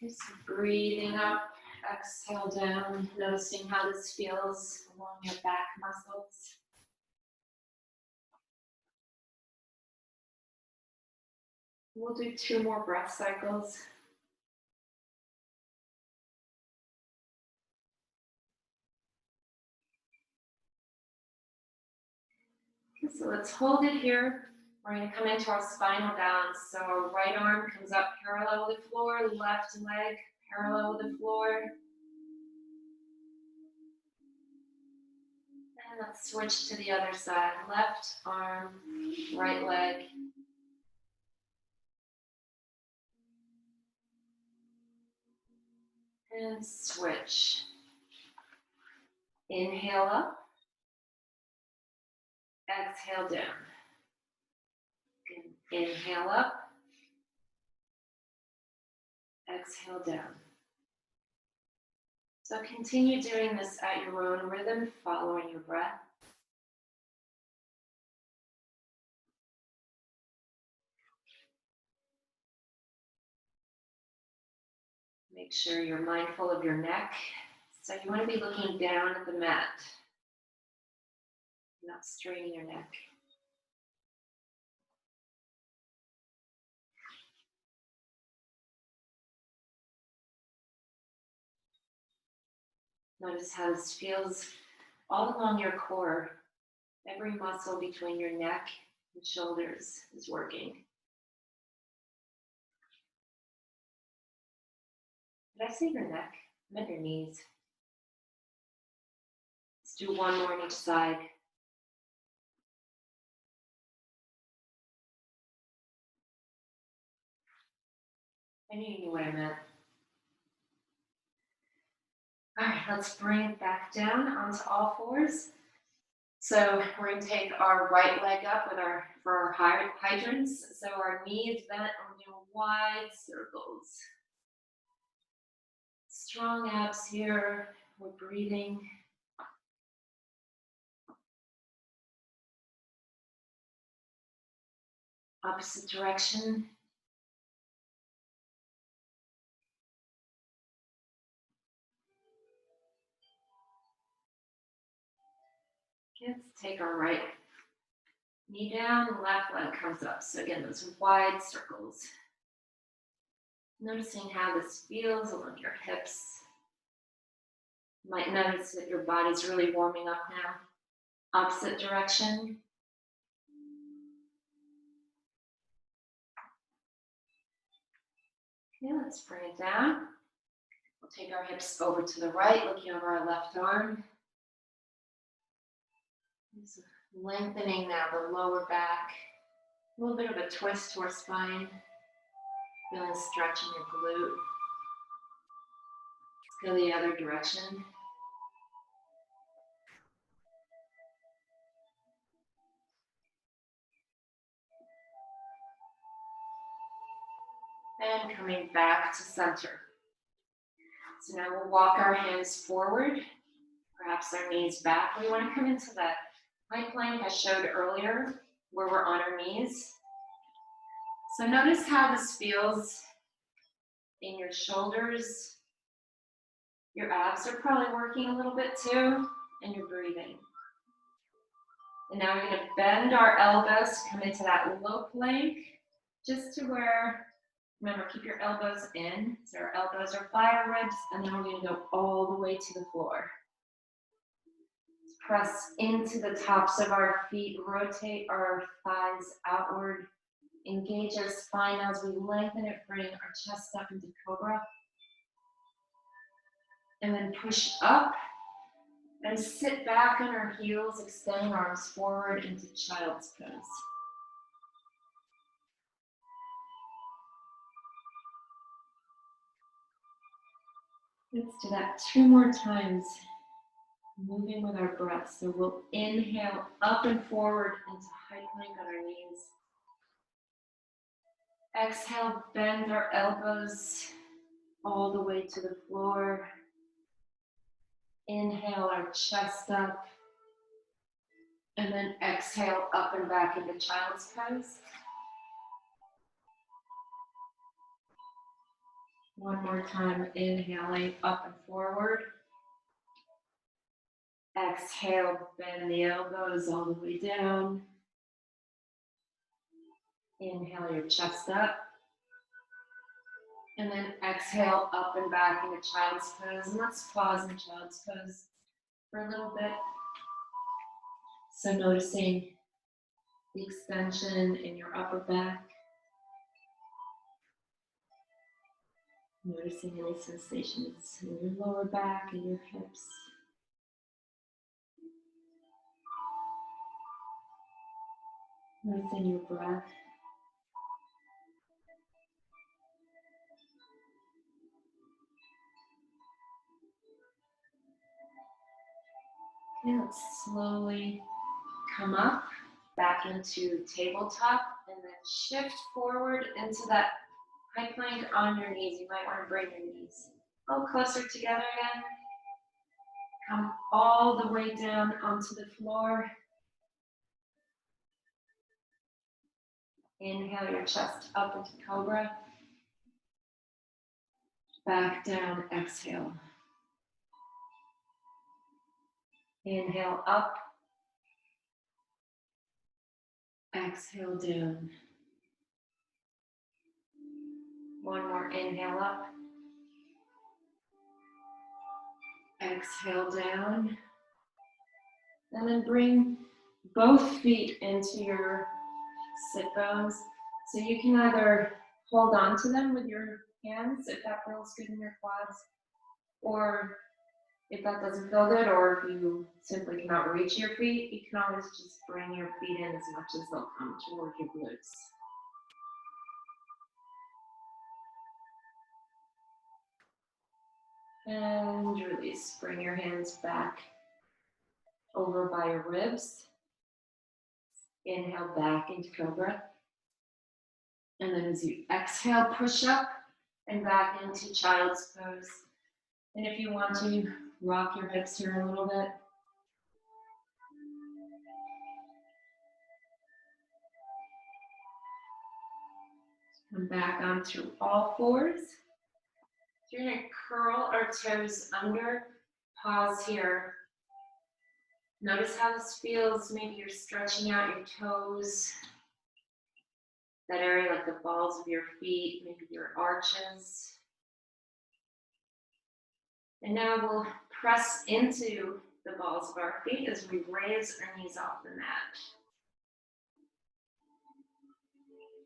Just breathing up, exhale down, noticing how this feels along your back muscles. We'll do 2 more breath cycles. Okay, so let's hold it here. We're going to come into our spinal balance. So our right arm comes up parallel with the floor, left leg parallel with the floor. And let's switch to the other side. Left arm, right leg. And switch. Inhale up. Exhale down. Inhale up. Exhale down. So continue doing this at your own rhythm, following your breath. Make sure you're mindful of your neck. So you want to be looking down at the mat, not straining your neck. Notice how this feels all along your core. Every muscle between your neck and shoulders is working. Did I say your neck? I meant your knees. Let's do 1 more on each side. I knew you knew what I meant. All right, let's bring it back down onto all fours. So we're going to take our right leg up with for our hydrants. So our knees bent, and we're doing wide circles. Strong abs here. We're breathing. Opposite direction. Let's take our right knee down, left leg comes up. So again, those wide circles. Noticing how this feels along your hips. You might notice that your body's really warming up now. Opposite direction. Okay, let's bring it down. We'll take our hips over to the right, looking over our left arm. Just lengthening now the lower back. A little bit of a twist to our spine. Feeling a stretch in your glute. Let's go the other direction. And coming back to center. So now we'll walk our hands forward, perhaps our knees back. We want to come into that high plank I showed earlier, where we're on our knees. So notice how this feels in your shoulders. Your abs are probably working a little bit too, and you're breathing. And now we're going to bend our elbows to come into that low plank, just to where, remember, keep your elbows in. So our elbows are by our ribs, and then we're going to go all the way to the floor. Press into the tops of our feet, rotate our thighs outward, engage our spine as we lengthen it, bring our chest up into cobra. And then push up and sit back on our heels, extending arms forward into child's pose. Let's do that 2 more times, moving with our breath. So we'll inhale up and forward into high plank on our knees. Exhale, bend our elbows all the way to the floor. Inhale our chest up. And then exhale up and back into child's pose. One more time, inhaling up and forward. Exhale, bend the elbows all the way down. Inhale your chest up. And then exhale up and back into child's pose. And let's pause in child's pose for a little bit. So noticing the extension in your upper back. Noticing any sensations in your lower back and your hips. Noticing your breath. Okay, let's slowly come up, back into tabletop, and then shift forward into that high plank on your knees. You might want to bring your knees a little closer together again. Come all the way down onto the floor. Inhale your chest up into cobra. Back down, exhale. Inhale up. Exhale down. One more inhale up. Exhale down. And then bring both feet into your sit bones. So you can either hold on to them with your hands if that feels good in your quads, or if that doesn't feel good, or if you simply cannot reach your feet, you can always just bring your feet in as much as they'll come toward your glutes. And release. Bring your hands back over by your ribs. Inhale back into cobra. And then as you exhale, push up and back into child's pose. And if you want to, rock your hips here a little bit. Come back onto all fours. You're going to curl our toes under. Pause here. Notice how this feels. Maybe you're stretching out your toes. That area like the balls of your feet, maybe your arches. And now we'll press into the balls of our feet as we raise our knees off the mat.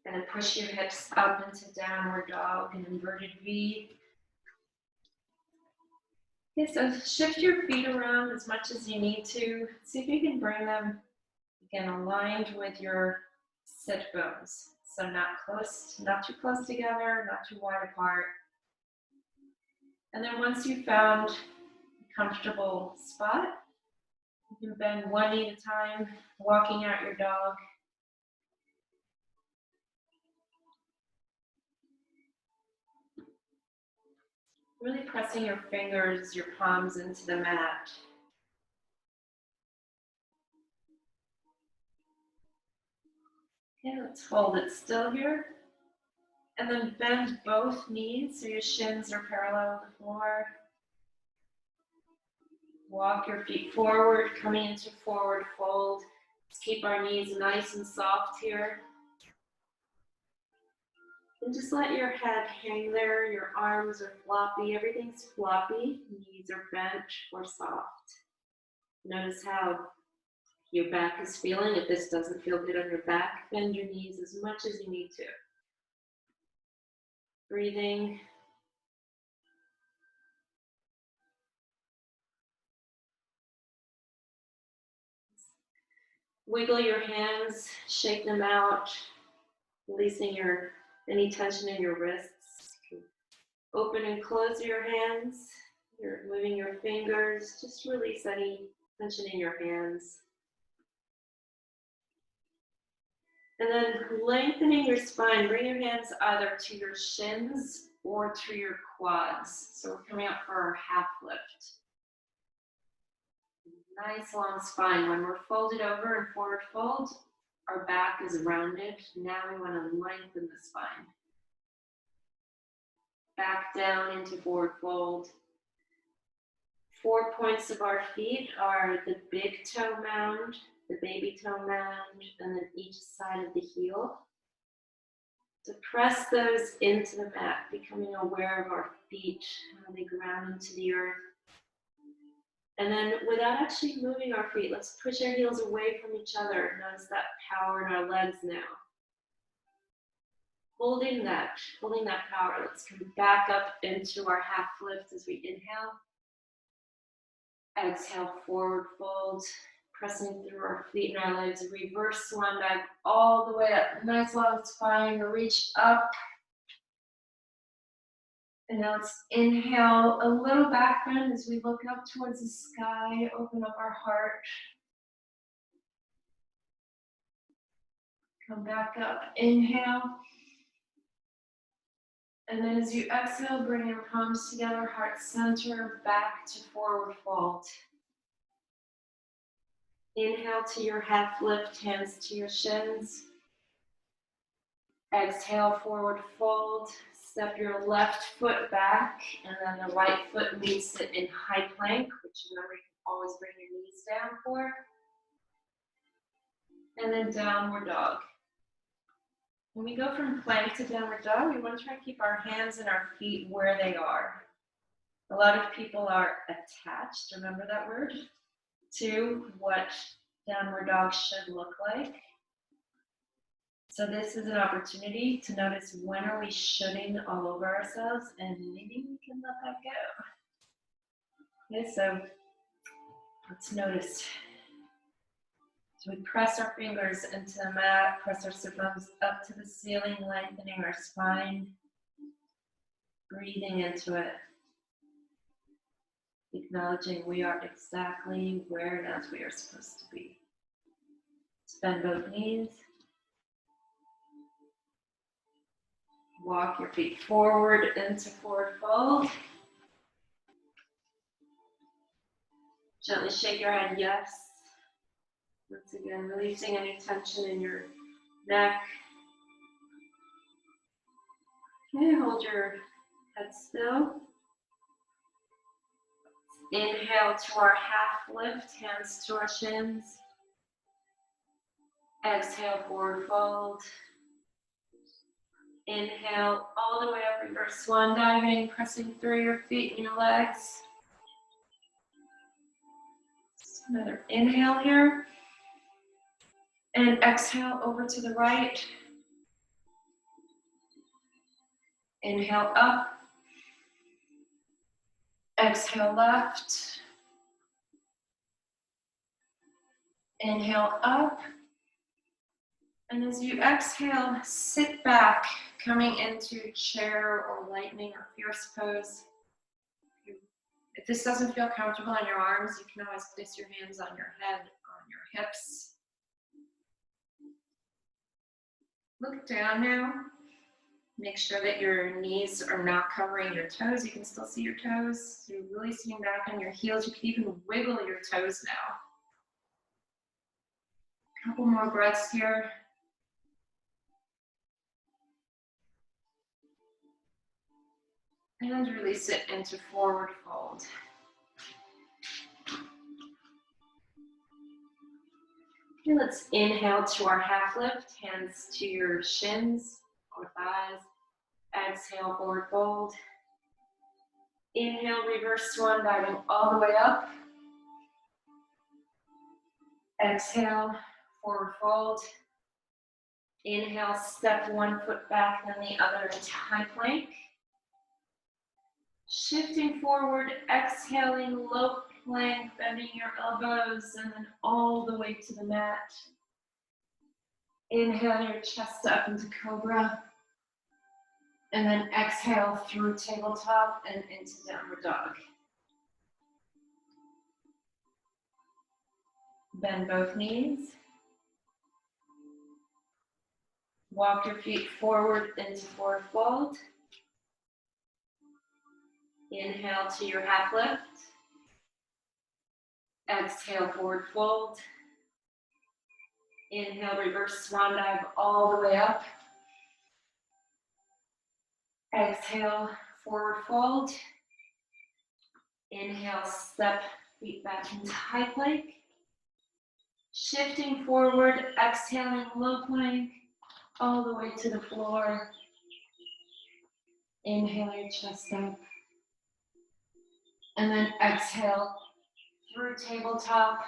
And then push your hips up into downward dog and inverted V. Okay, so shift your feet around as much as you need to. See if you can bring them, again, aligned with your sit bones. So not too close together, not too wide apart. And then once you've found a comfortable spot, you can bend one knee at a time, walking out your dog. Really pressing your fingers, your palms into the mat. Okay, let's hold it still here. And then bend both knees so your shins are parallel with the floor. Walk your feet forward, coming into forward fold. Let's keep our knees nice and soft here. And just let your head hang there. Your arms are floppy. Everything's floppy. Knees are bent or soft. Notice how your back is feeling. If this doesn't feel good on your back, bend your knees as much as you need to. Breathing. Wiggle your hands, shake them out, releasing any tension in your wrists. Open and close your hands. You're moving your fingers. Just release any tension in your hands. And then lengthening your spine. Bring your hands either to your shins or to your quads. So we're coming up for our half lift. Nice long spine. When we're folded over and forward fold, our back is rounded. Now we want to lengthen the spine. back down into forward fold. 4 points of our feet are the big toe mound, the baby toe mound, and then each side of the heel. So press those into the mat, becoming aware of our feet, how they ground into the earth. And then without actually moving our feet, let's push our heels away from each other. Notice that power in our legs now. Holding that power, let's come back up into our half lift as we inhale. Exhale, forward fold, pressing through our feet and our legs. Reverse swan dive all the way up. Nice long spine, reach up. And now let's inhale a little back bend as we look up towards the sky, open up our heart. Come back up, inhale. And then as you exhale, bring your palms together, heart center, back to forward fold. Inhale to your half lift, hands to your shins. Exhale, forward fold. Step your left foot back, and then the right foot meets it in high plank, which remember you can always bring your knees down for. And then downward dog. When we go from plank to downward dog, we want to try to keep our hands and our feet where they are. A lot of people are attached, remember that word, to what downward dog should look like. So this is an opportunity to notice when are we shooting all over ourselves, and maybe we can let that go. Okay, so let's notice. So we press our fingers into the mat, press our sit bones up to the ceiling, lengthening our spine, breathing into it, acknowledging we are exactly where and as we are supposed to be. Bend both knees. Walk your feet forward into forward fold. Gently shake your head yes. Once again, releasing any tension in your neck. Okay, hold your head still. Inhale to our half lift, hands to our shins. Exhale, forward fold. Inhale all the way up, reverse swan diving, pressing through your feet and your legs. Another inhale here. And exhale over to the right. Inhale up. Exhale left. Inhale up. And as you exhale, sit back, coming into chair or lightning or fierce pose. If this doesn't feel comfortable on your arms, you can always place your hands on your head, on your hips. Look down now. Make sure that your knees are not covering your toes. You can still see your toes. So you're really sitting back on your heels. You can even wiggle your toes now. A couple more breaths here. And release it into forward fold. Okay, let's inhale to our half lift, hands to your shins or thighs. Exhale, forward fold. Inhale, reverse swan diving all the way up. Exhale, forward fold. Inhale, step one foot back, then the other into high plank. Shifting forward, exhaling, low plank, bending your elbows, and then all the way to the mat. Inhale your chest up into cobra. And then exhale through tabletop and into downward dog. Bend both knees. Walk your feet forward into forward fold. Inhale to your half lift. Exhale, forward fold. Inhale, reverse swan dive all the way up. Exhale, forward fold. Inhale, step feet back into high plank. Shifting forward, exhaling, low plank, all the way to the floor. Inhale your chest up. And then exhale through tabletop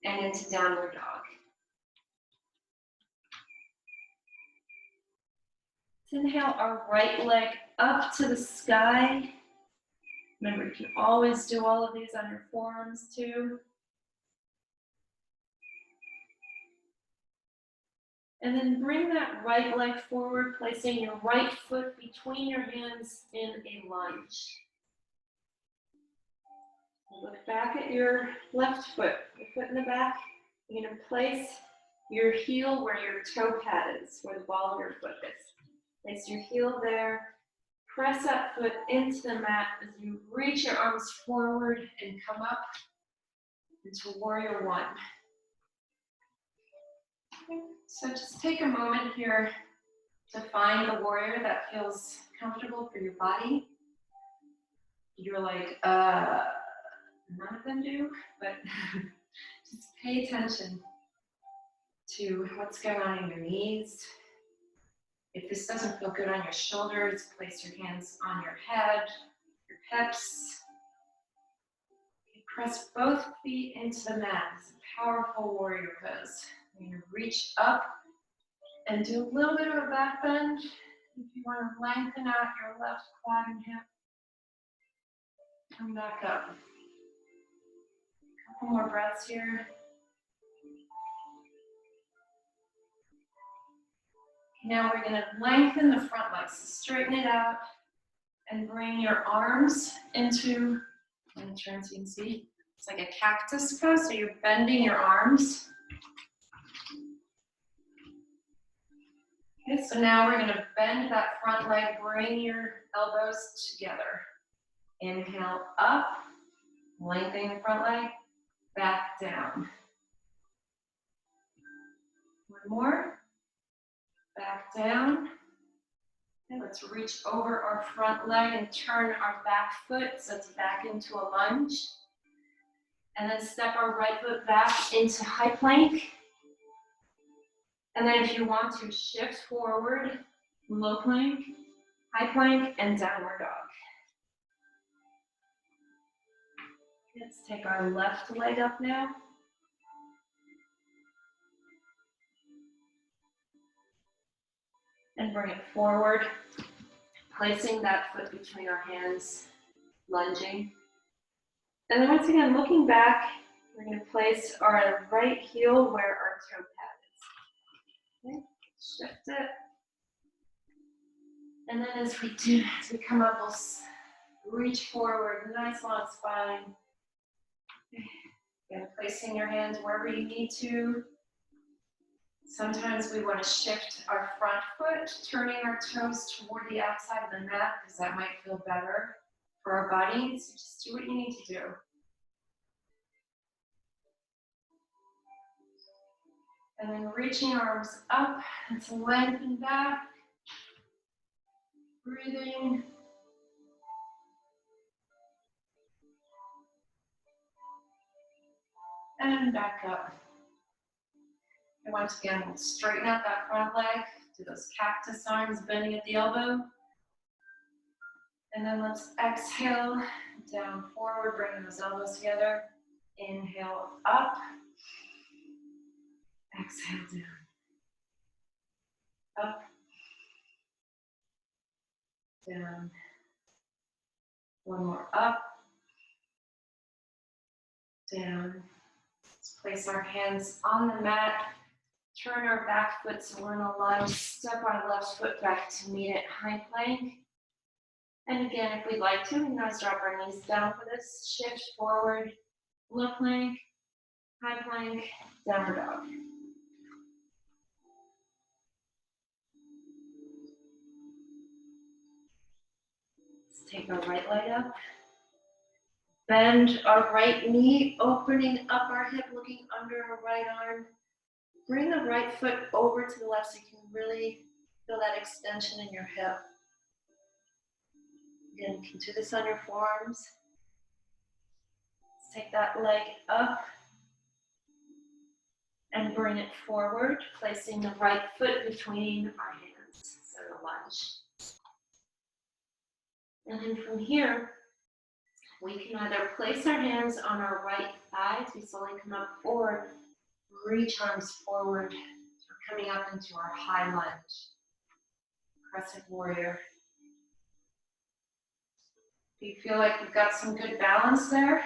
and into downward dog. Let's inhale our right leg up to the sky. Remember, you can always do all of these on your forearms too. And then bring that right leg forward, placing your right foot between your hands in a lunge. Look back at your left foot, your foot in the back. You're going to place your heel where your toe pad is, where the ball of your foot is. Place your heel there. Press that foot into the mat as you reach your arms forward and come up into warrior one. Okay. So just take a moment here to find the warrior that feels comfortable for your body. You're like, none of them do, but just pay attention to what's going on in your knees. If this doesn't feel good on your shoulders, place your hands on your head, your hips. Press both feet into the mat. It's a powerful warrior pose. You're going to reach up and do a little bit of a back bend. If you want to lengthen out your left quad and hip, come back up. A couple more breaths here. Now we're going to lengthen the front legs, straighten it out, and bring your arms into, I'm going to turn so you can see, it's like a cactus pose, so you're bending your arms. Okay, so now we're going to bend that front leg, bring your elbows together. Inhale up, lengthening the front leg, back down. One more. Back down. Okay, let's reach over our front leg and turn our back foot so it's back into a lunge. And then step our right foot back into high plank. And then if you want to shift forward, low plank, high plank, and downward dog. Let's take our left leg up now. And bring it forward, placing that foot between our hands, lunging. And then once again, looking back, we're going to place our right heel where our toe pad is. Okay, shift it. And then as we come up, we'll reach forward, nice long spine. Again, placing your hands wherever you need to. Sometimes we want to shift our front foot, turning our toes toward the outside of the mat because that might feel better for our bodies. So just do what you need to do. And then reaching arms up and to lengthen back. Breathing. And back up. And once again, we'll straighten out that front leg, do those cactus arms, bending at the elbow. And then let's exhale, down forward, bringing those elbows together. Inhale up, exhale down. Up, down. One more up, down. Let's place our hands on the mat. Turn our back foot so we're in a lunge. Step our left foot back to meet it, high plank. And again, if we'd like to, we can always drop our knees down for this. Shift forward, low plank, high plank, downward dog. Let's take our right leg up. Bend our right knee, opening up our hip, looking under our right arm. Bring the right foot over to the left so you can really feel that extension in your hip. Again, you can do this on your forearms. Let's take that leg up and bring it forward, placing the right foot between our hands. So the lunge. And then from here, we can either place our hands on our right thighs, we slowly come up, or reach arms forward. We're coming up into our high lunge. Crescent warrior. If you feel like you've got some good balance there,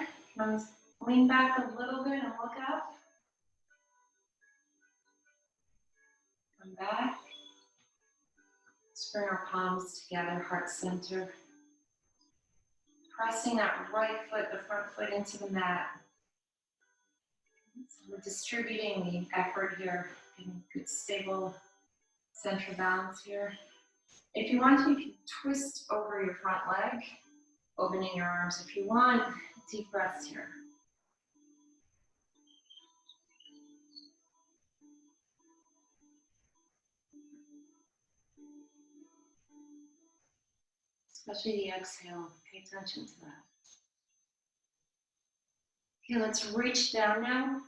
lean back a little bit and look up. Come back. Let's bring our palms together, heart center. Pressing that right foot, the front foot into the mat. So we're distributing the effort here, getting good stable center balance here. If you want to, you can twist over your front leg, opening your arms if you want. Deep breaths here. Especially the exhale, pay attention to that. Okay, let's reach down now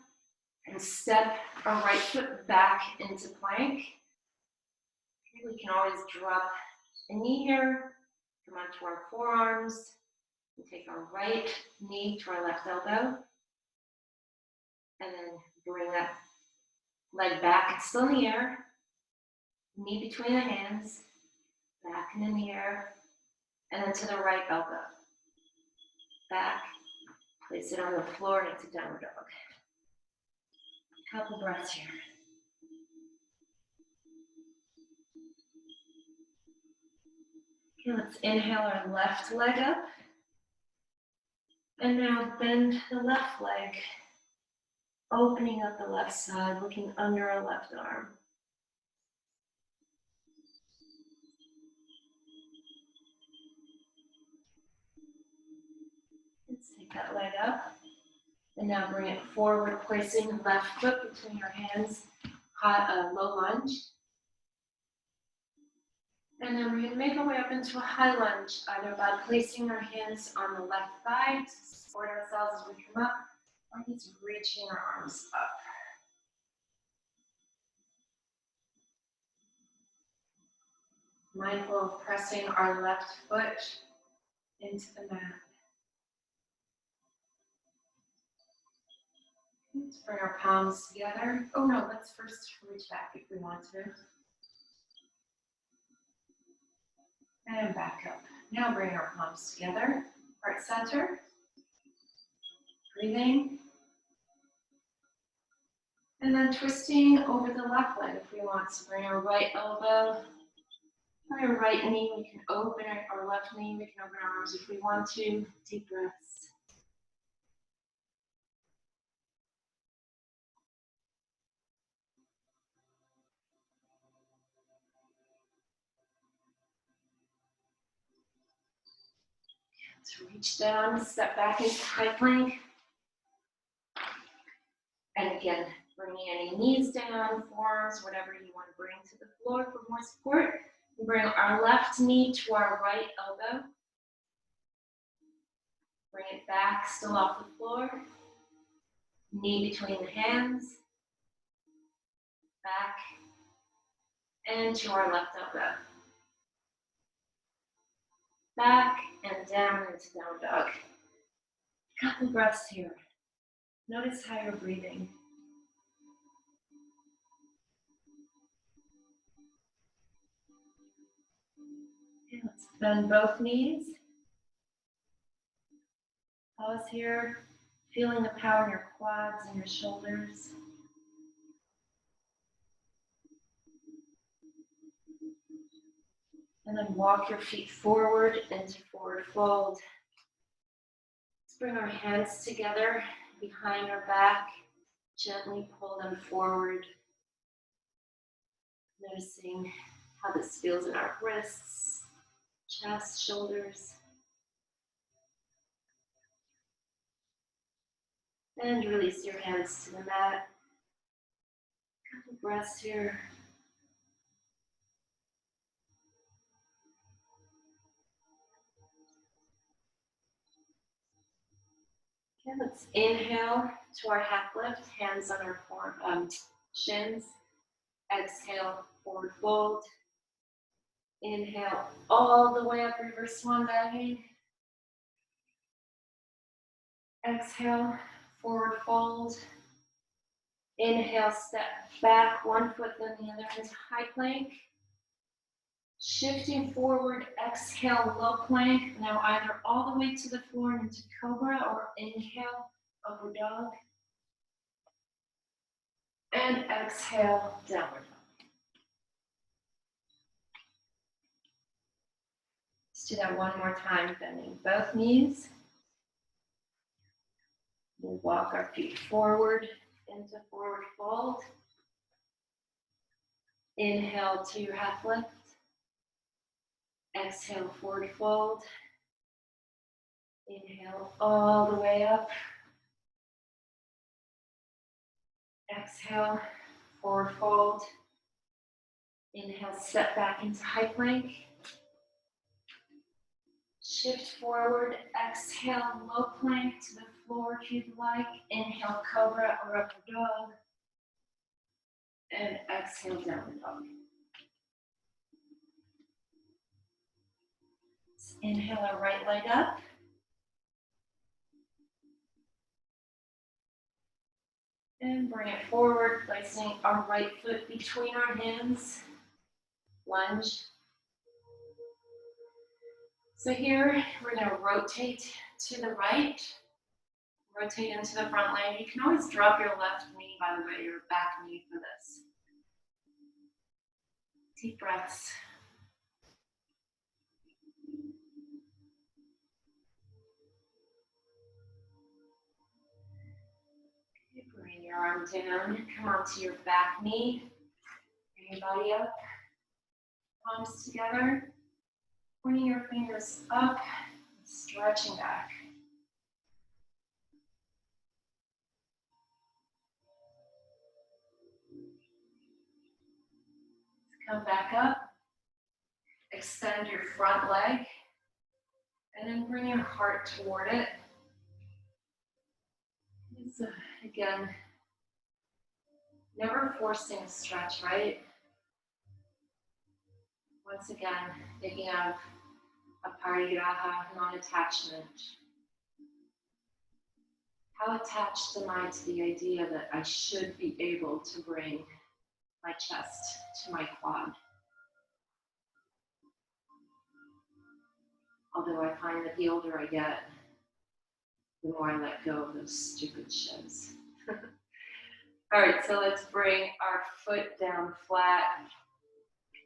and step our right foot back into plank. Okay, we can always drop a knee here, come onto our forearms, and take our right knee to our left elbow, and then bring that leg back. It's still in the air, knee between the hands, back and in the air, and then to the right elbow. Back, place it on the floor and into downward dog. Couple breaths here. Okay, let's inhale our left leg up. And now bend the left leg, opening up the left side, looking under our left arm. Let's take that leg up. And now bring it forward, placing the left foot between your hands, low lunge. And then we're going to make our way up into a high lunge, either by placing our hands on the left thigh to support ourselves as we come up, or just reaching our arms up. Mindful of pressing our left foot into the mat. Let's bring our palms together. Oh no, let's first reach back if we want to. And back up. Now bring our palms together. Heart center. Breathing. And then twisting over the left leg if we want. So bring our right elbow, our right knee. We can open our left knee. We can open our arms if we want to. Deep breaths. Let's reach down, step back into high plank. And again, bringing any knees down, forearms, whatever you want to bring to the floor for more support. We bring our left knee to our right elbow. Bring it back, still off the floor. Knee between the hands. Back. And to our left elbow. Back and down into down dog. Couple breaths here. Notice how you're breathing. Okay, let's bend both knees. Pause here, feeling the power in your quads and your shoulders. And then walk your feet forward into forward fold. Let's bring our hands together behind our back. Gently pull them forward. Noticing how this feels in our wrists, chest, shoulders. And release your hands to the mat. Couple breaths here. Okay, let's inhale to our half lift, hands on our shins. Exhale, forward fold. Inhale all the way up, reverse swan diving. Exhale, forward fold. Inhale, step back, one foot then the other into high plank. Shifting forward, exhale, low plank. Now either all the way to the floor and into cobra, or inhale, upward dog. And exhale, downward dog. Let's do that one more time, bending both knees. We'll walk our feet forward into forward fold. Inhale to your half lift. Exhale, forward fold. Inhale all the way up. Exhale, forward fold. Inhale, step back into high plank. Shift forward, exhale, low plank to the floor if you'd like. Inhale, cobra or upward dog. And exhale, downward dog. Inhale our right leg up. And bring it forward, placing our right foot between our hands. Lunge. So here, we're going to rotate to the right. Rotate into the front leg. You can always drop your left knee, by the way, your back knee for this. Deep breaths. Bring your arm down, come onto your back knee. Bring your body up, palms together. Pointing your fingers up, stretching back. Come back up. Extend your front leg. And then bring your heart toward it. Again, never forcing a stretch, right? Once again, thinking of aparigraha, non-attachment. How attached am I to the idea that I should be able to bring my chest to my quad? Although I find that the older I get, the more I let go of those stupid shows. All right, so let's bring our foot down flat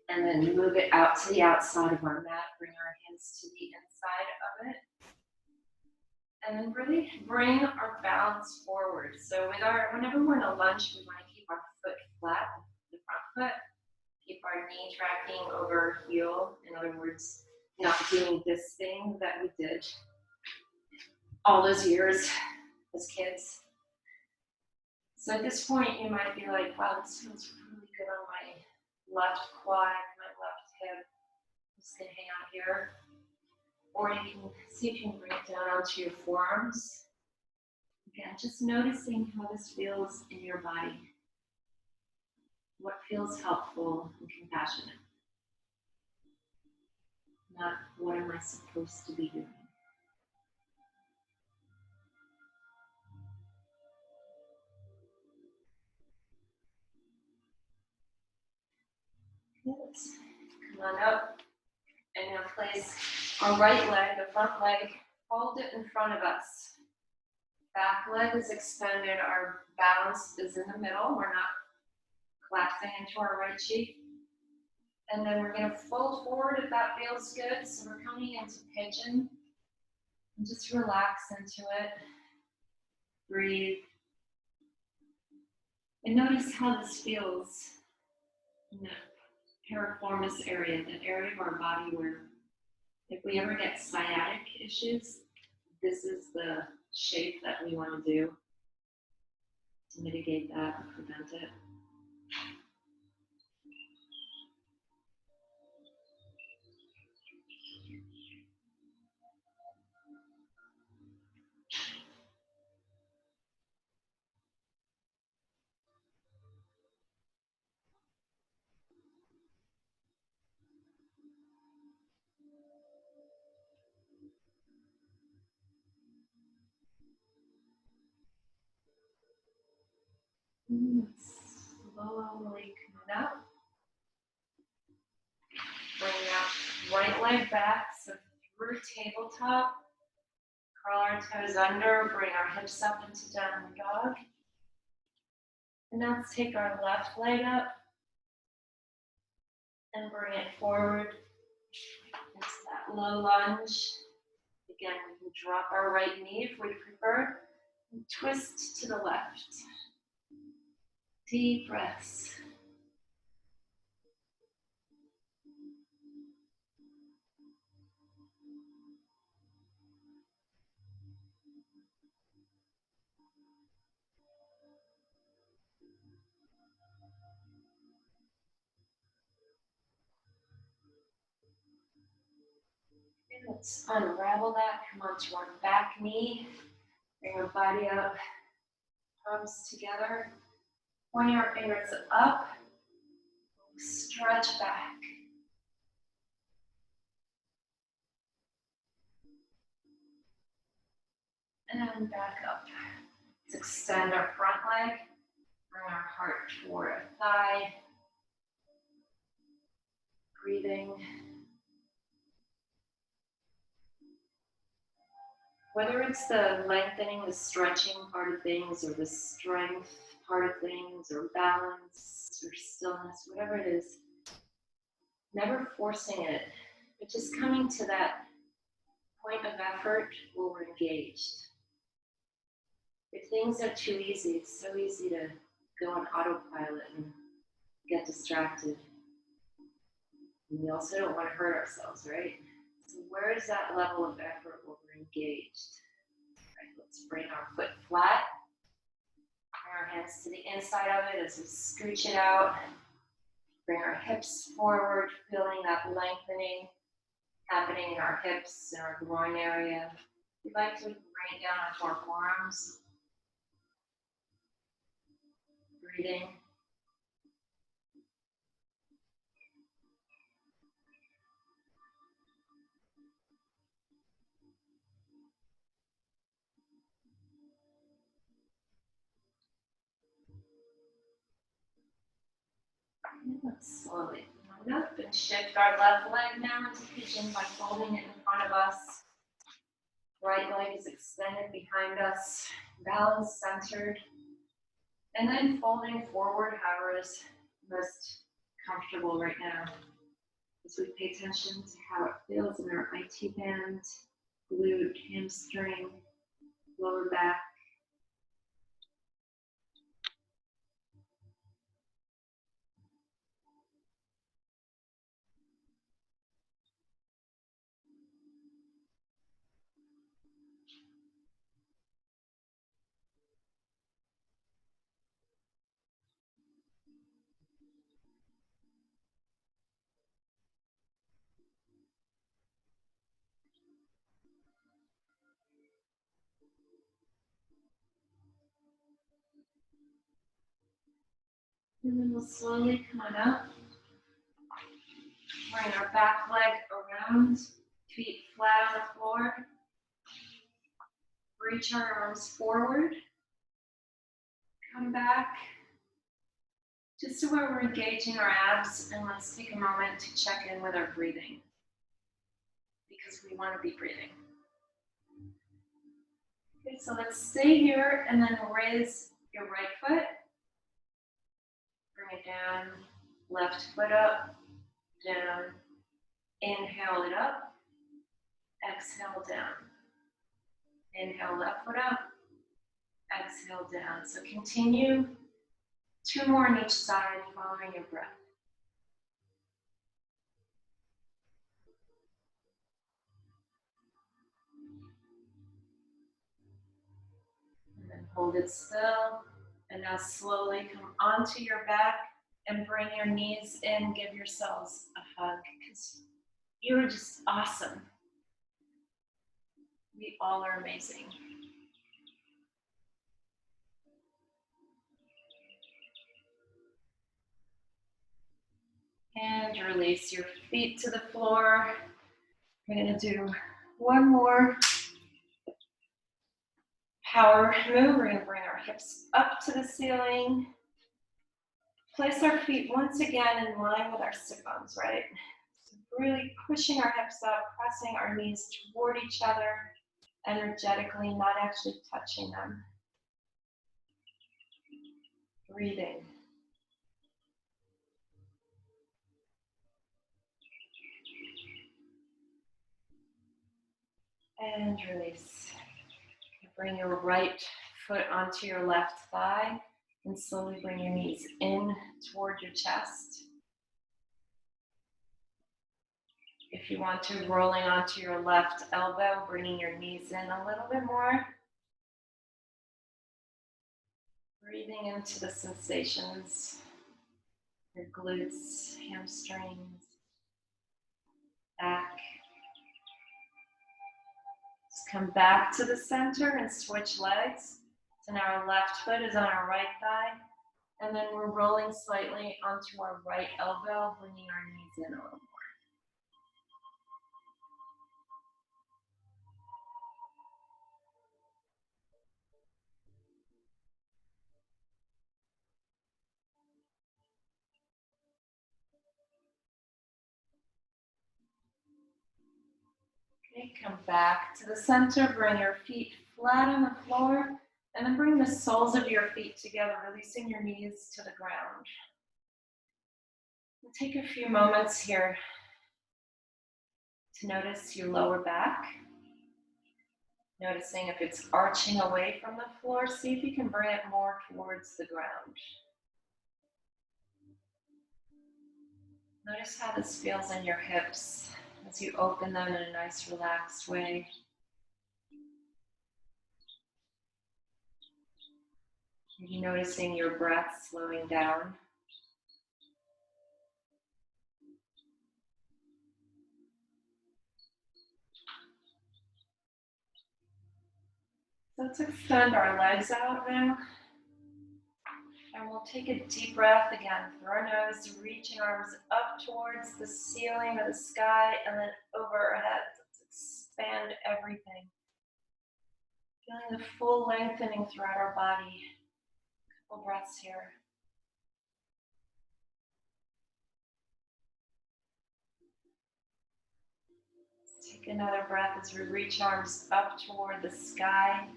and then move it out to the outside of our mat. Bring our hands to the inside of it. And then really bring our balance forward. So whenever we're in a lunge, we want to keep our foot flat, the front foot. Keep our knee tracking over heel. In other words, not doing this thing that we did all those years as kids. So at this point, you might be like, wow, this feels really good on my left quad, my left hip. I'm just gonna hang out here. Or you can see if you can bring it down onto your forearms. Again, just noticing how this feels in your body. What feels helpful and compassionate. Not what am I supposed to be doing. Let's come on up and now place our right leg, the front leg, fold it in front of us. Back leg is extended, our balance is in the middle. We're not collapsing into our right cheek. And then we're going to fold forward if that feels good. So we're coming into pigeon. And just relax into it. Breathe. And notice how this feels in the piriformis area, the area of our body where if we ever get sciatic issues, this is the shape that we want to do to mitigate that or prevent it. Slowly coming up. Bring that right leg back, so through tabletop. Curl our toes under, bring our hips up into downward dog. And now let's take our left leg up and bring it forward into that low lunge. Again, we can drop our right knee if we prefer, and twist to the left. Deep breaths. And let's unravel that. Come onto our back knee. Bring our body up, palms together. Point our fingers up. Stretch back. And back up. Let's extend our front leg. Bring our heart toward our thigh. Breathing. Whether it's the lengthening, the stretching part of things, or the strength part of things, or balance, or stillness, whatever it is, never forcing it, but just coming to that point of effort where we're engaged. If things are too easy, it's so easy to go on autopilot and get distracted. And we also don't want to hurt ourselves, right? So where is that level of effort where we're engaged? Right, let's bring our foot flat. Bring our hands to the inside of it as we scooch it out. Bring our hips forward, feeling that lengthening happening in our hips and our groin area. We'd like to bring it down onto our forearms. Breathing. And let's slowly come up and shift our left leg now into pigeon by folding it in front of us. Right leg is extended behind us, balance centered. And then folding forward, however is most comfortable right now. As we pay attention to how it feels in our IT band, glute, hamstring, lower back. And then we'll slowly come on up. Bring our back leg around, feet flat on the floor. Reach our arms forward. Come back. Just to where we're engaging our abs, and let's take a moment to check in with our breathing. Because we want to be breathing. Okay, so let's stay here and then raise your right foot. Bring it down, left foot up, down. Inhale it up, exhale down. Inhale left foot up, exhale down. So continue 2 more on each side, following your breath. And then hold it still. And now slowly come onto your back and bring your knees in. Give yourselves a hug because you're just awesome. We all are amazing. And release your feet to the floor. We're going to do one more power move. We're going to bring our hips up to the ceiling. Place our feet once again in line with our sit bones, right? So really pushing our hips up, pressing our knees toward each other energetically, not actually touching them. Breathing. And release. Bring your right foot onto your left thigh and slowly bring your knees in toward your chest. If you want to, rolling onto your left elbow, bringing your knees in a little bit more. Breathing into the sensations, your glutes, hamstrings, back. Just come back to the center and switch legs. So now our left foot is on our right thigh, and then we're rolling slightly onto our right elbow, bringing our knees in a little more. Okay, come back to the center, bring your feet flat on the floor, and then bring the soles of your feet together, releasing your knees to the ground. We'll take a few moments here to notice your lower back. Noticing if it's arching away from the floor, see if you can bring it more towards the ground. Notice how this feels in your hips as you open them in a nice relaxed way. Maybe noticing your breath slowing down. Let's extend our legs out now. And we'll take a deep breath again through our nose, reaching arms up towards the ceiling or the sky, and then over our heads. Let's expand everything. Feeling the full lengthening throughout our body. A couple breaths here. Let's take another breath as we reach arms up toward the sky.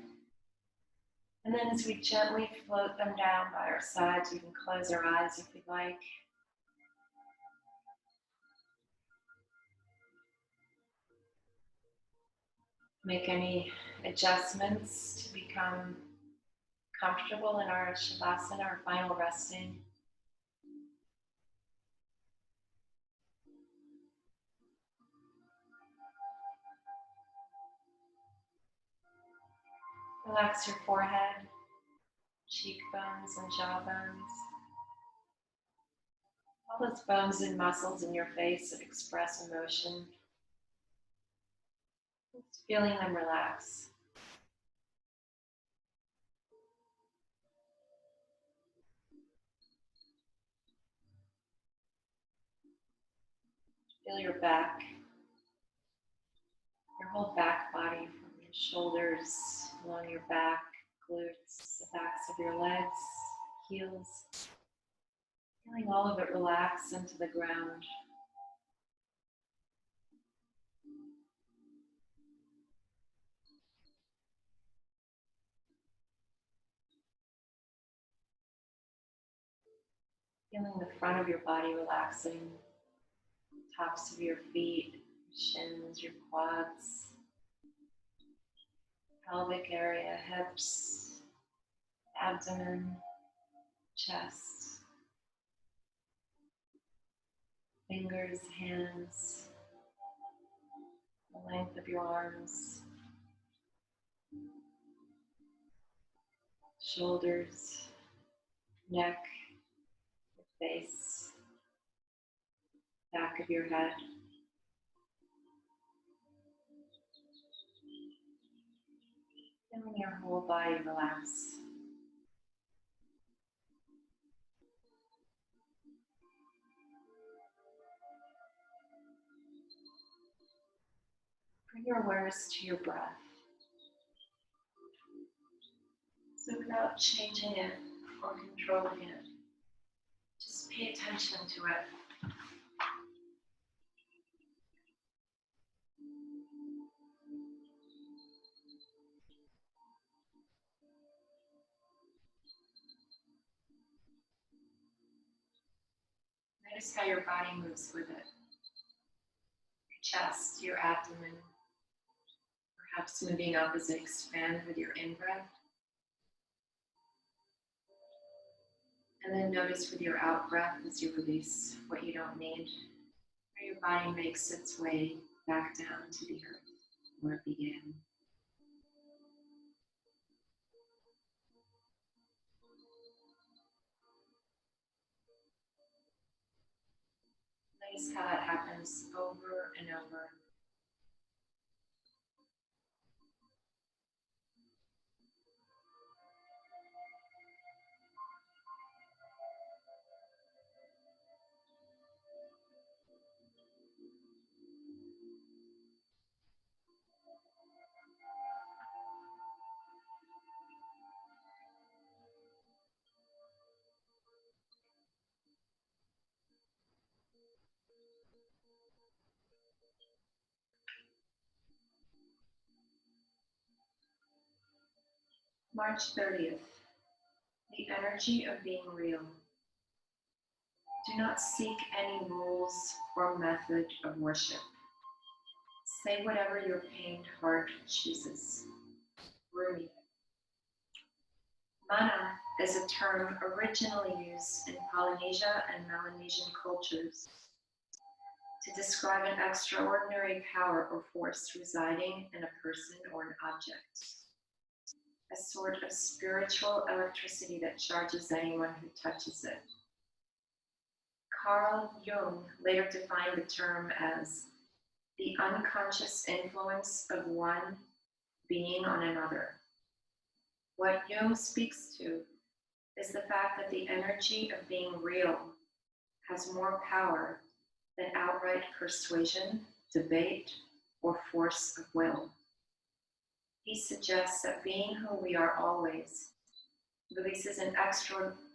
And then as we gently float them down by our sides, we can close our eyes if we'd like. Make any adjustments to become comfortable in our Shavasana, our final resting. Relax your forehead, cheekbones, and jawbones. All those bones and muscles in your face that express emotion. Just feeling them relax. Feel your back, your whole back body from your shoulders, along your back, glutes, the backs of your legs, heels. Feeling all of it relax into the ground. Feeling the front of your body relaxing, tops of your feet, shins, your quads, pelvic area, hips, abdomen, chest, fingers, hands, the length of your arms, shoulders, neck, your face, back of your head. Feeling your whole body relax. Bring your awareness to your breath. So without changing it or controlling it, pay attention to it. Notice how your body moves with it. Your chest, your abdomen, perhaps moving up as it expands with your in-breath. And then notice with your out-breath as you release what you don't need, how your body makes its way back down to the earth where it began. Notice how that happens over and over. March 30th, the energy of being real. Do not seek any rules or method of worship. Say whatever your pained heart chooses. Rumi. Mana is a term originally used in Polynesia and Melanesian cultures to describe an extraordinary power or force residing in a person or an object. A sort of spiritual electricity that charges anyone who touches it. Carl Jung later defined the term as the unconscious influence of one being on another. What Jung speaks to is the fact that the energy of being real has more power than outright persuasion, debate, or force of will. He suggests that being who we are always releases an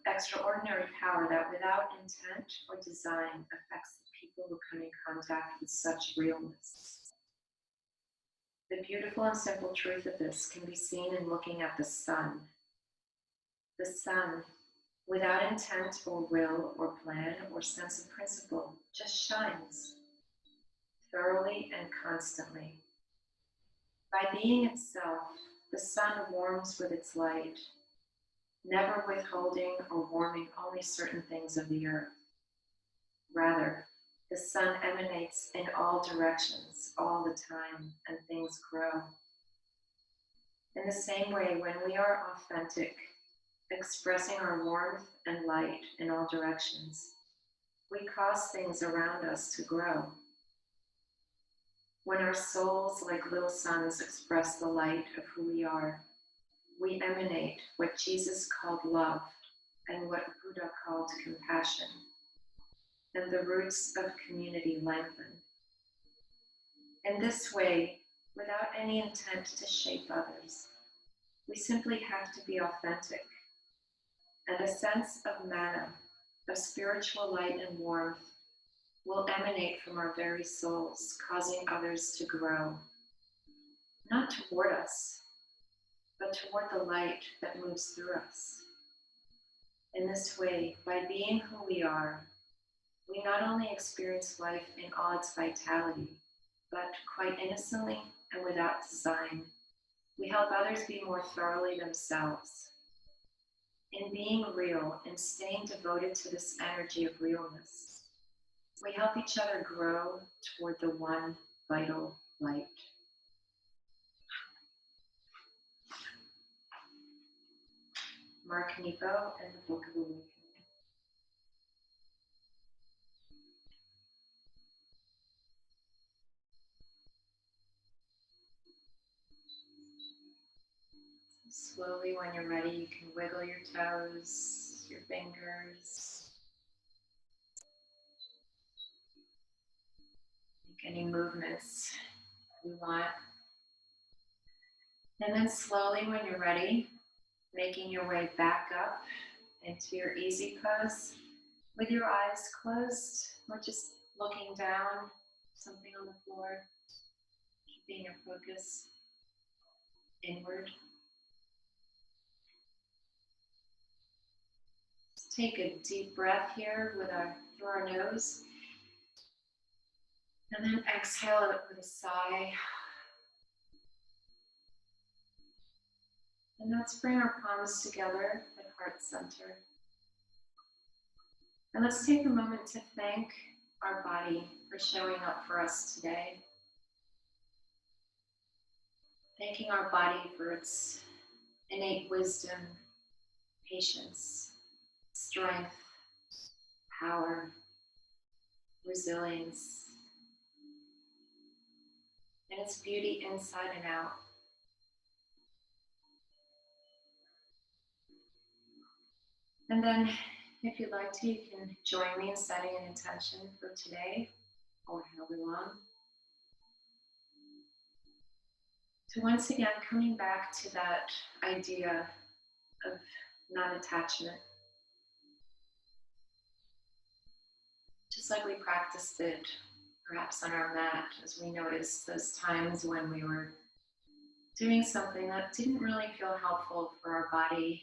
extraordinary power that without intent or design affects the people who come in contact with such realness. The beautiful and simple truth of this can be seen in looking at the sun. The sun, without intent or will or plan or sense of principle, just shines thoroughly and constantly. By being itself, the sun warms with its light, never withholding or warming only certain things of the earth. Rather, the sun emanates in all directions, all the time, and things grow. In the same way, when we are authentic, expressing our warmth and light in all directions, we cause things around us to grow. When our souls, like little suns, express the light of who we are, we emanate what Jesus called love and what Buddha called compassion, and the roots of community lengthen. In this way, without any intent to shape others, we simply have to be authentic, and a sense of mana, of spiritual light and warmth, will emanate from our very souls, causing others to grow, not toward us, but toward the light that moves through us. In this way, by being who we are, we not only experience life in all its vitality, but quite innocently and without design, we help others be more thoroughly themselves. In being real and staying devoted to this energy of realness, we help each other grow toward the one vital light. Mark Nepo and the Book of Awakening. Slowly, when you're ready, you can wiggle your toes, your fingers. Make any movements you want. And then slowly, when you're ready, making your way back up into your easy pose, with your eyes closed or just looking down, something on the floor, keeping your focus inward. Just take a deep breath here through our nose, and then exhale it with a sigh. And let's bring our palms together at heart center. And let's take a moment to thank our body for showing up for us today. Thanking our body for its innate wisdom, patience, strength, power, resilience, and its beauty inside and out. And then, if you'd like to, you can join me in setting an intention for today or however long. So once again, coming back to that idea of non-attachment. Just like we practiced it perhaps on our mat, as we noticed those times when we were doing something that didn't really feel helpful for our body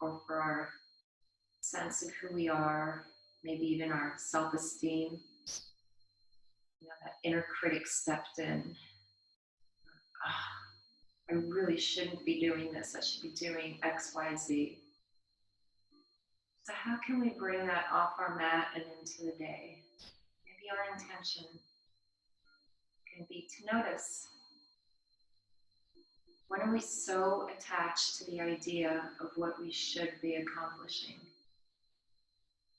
or for our sense of who we are, maybe even our self-esteem. You know, that inner critic stepped in. I really shouldn't be doing this. I should be doing X, Y, Z. So how can we bring that off our mat and into the day? Maybe our intention can be to notice, when are we so attached to the idea of what we should be accomplishing?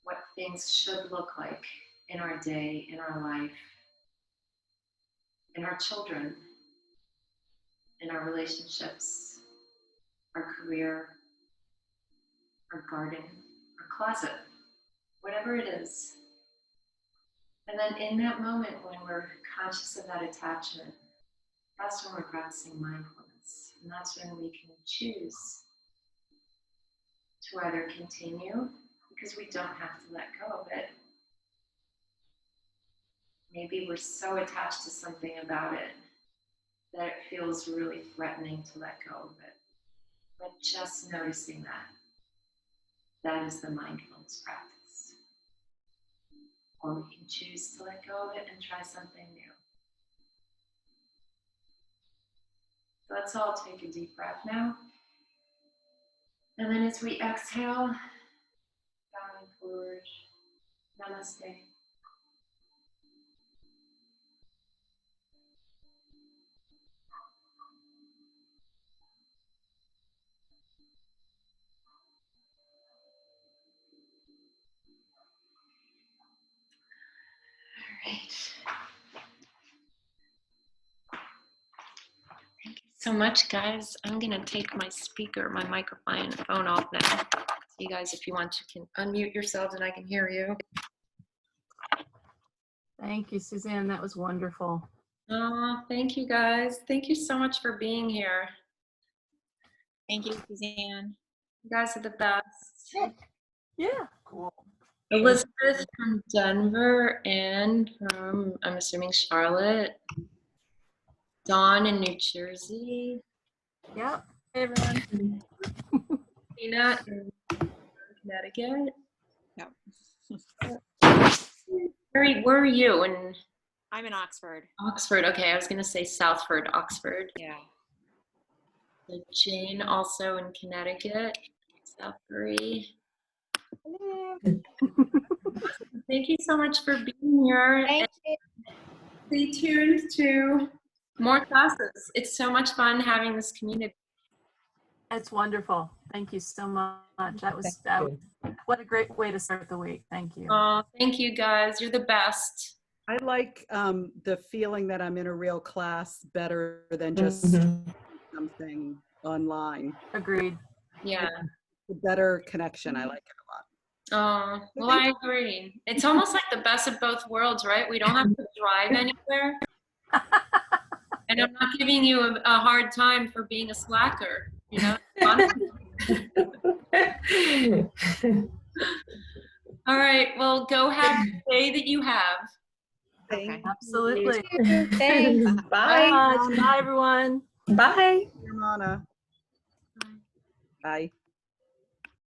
What things should look like in our day, in our life, in our children, in our relationships, our career, our garden, our closet, whatever it is. And then in that moment when we're conscious of that attachment, that's when we're practicing mindfulness. And that's when we can choose to either continue, because we don't have to let go of it. Maybe we're so attached to something about it that it feels really threatening to let go of it. But just noticing that is the mindfulness practice. Or we can choose to let go of it and try something new. So let's all take a deep breath now. And then as we exhale, bowing forward, namaste. All right. Thank you so much, guys. I'm gonna take my microphone and phone off now. So you guys, if you want, you can unmute yourselves and I can hear you. Thank you, Suzanne. That was wonderful. Oh, thank you, guys. Thank you so much for being here. Thank you, Suzanne. You guys are the best. Yeah, cool. Elizabeth from Denver and from, I'm assuming, Charlotte. Dawn in New Jersey. Yep. Hey, everyone. Tina in Connecticut. Yep. Where are you? In I'm in Oxford. Oxford. Okay, I was going to say Southford, Oxford. Yeah. So Jane also in Connecticut. Southbury. Thank you so much for being here. Thank you. Stay tuned to more classes. It's so much fun having this community. It's wonderful. Thank you so much. That was what a great way to start the week. Thank you. Thank you, guys. You're the best. I like the feeling that I'm in a real class better than just something online. Agreed. Yeah. The better connection. I like it a lot. Oh, well, I agree. It's almost like the best of both worlds, right? We don't have to drive anywhere. And I'm not giving you a hard time for being a slacker, you know? All right, well, go have the day that you have. Thank Okay. Absolutely. Thanks. Bye. Bye, everyone. Bye. you, Ramona. Bye.